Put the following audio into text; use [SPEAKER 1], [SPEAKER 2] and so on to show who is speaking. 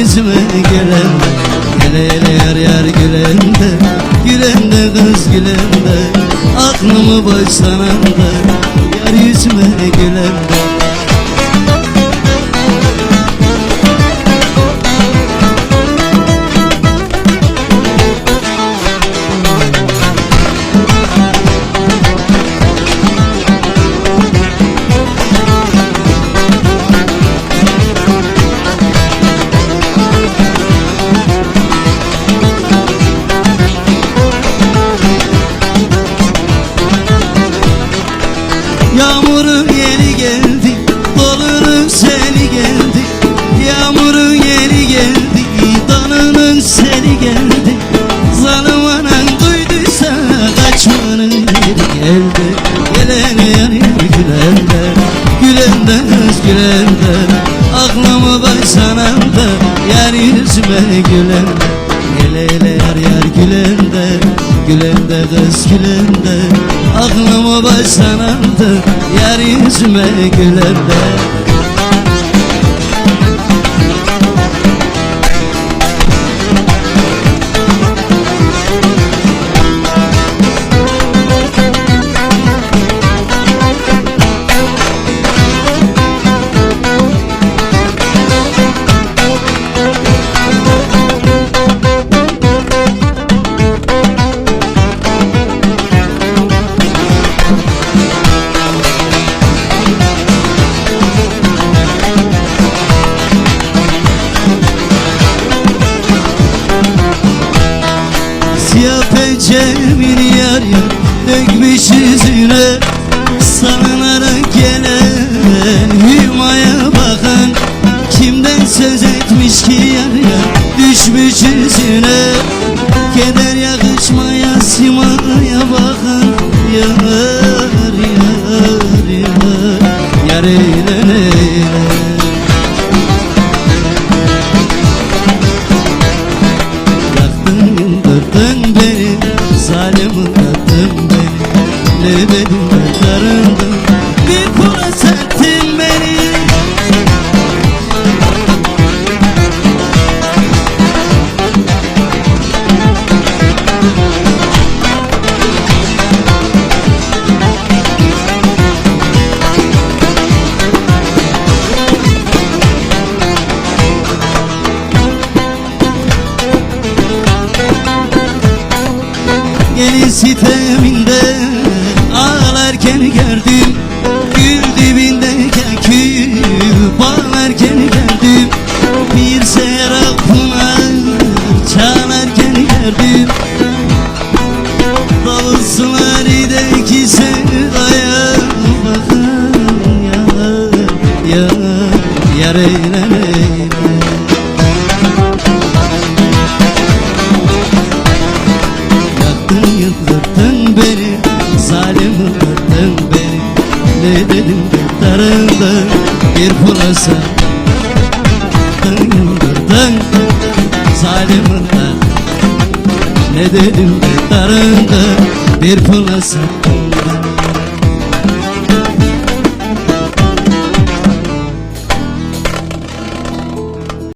[SPEAKER 1] yüzüme gülen de. Hele hele yar yar gülen de, gülen de kız gülen de. Aklımı başlanan da, yar yüzüme gülen de. Yağmurun yeri geldi, dolunun seli geldi. Yağmurun yeri geldi, donunun seli geldi. Zalim anan duyduysa kaçmanın yeri geldi. Gelene yar yar gülende, gülende kız gülende. Aklımı başlanan da yar yüzüme gülende. Hele hele yar yar gülende, gülende kız gülende. Aklımı başlanan da yar yüzüme gülende. Siyah pençemin yar yar dökmüş yüzüne. Salınarak gelen hümaya bakan, kimden söz etmiş ki yar yar düşmüş yüzüne. Keder yakışmaya simaya bakan, yar yar yar yar eyle eyle. Zalim attın beni, lebedim darıldım, bir kula serttin beni. Gelin siteminde ağlarken gördüm, gül dibinde kekül bağlarken gördüm. Bir serap pınar çalarken gördüm. Davul sulardaki sevdaya bakın, yar yar yar eyle eyle. Yıldırdın beni, zalim yıldırdın beni. Ne dedim de darıldım, bir pulasa yıldırdın, zalim yıldırdın. Ne dedim de darıldım, bir pulasa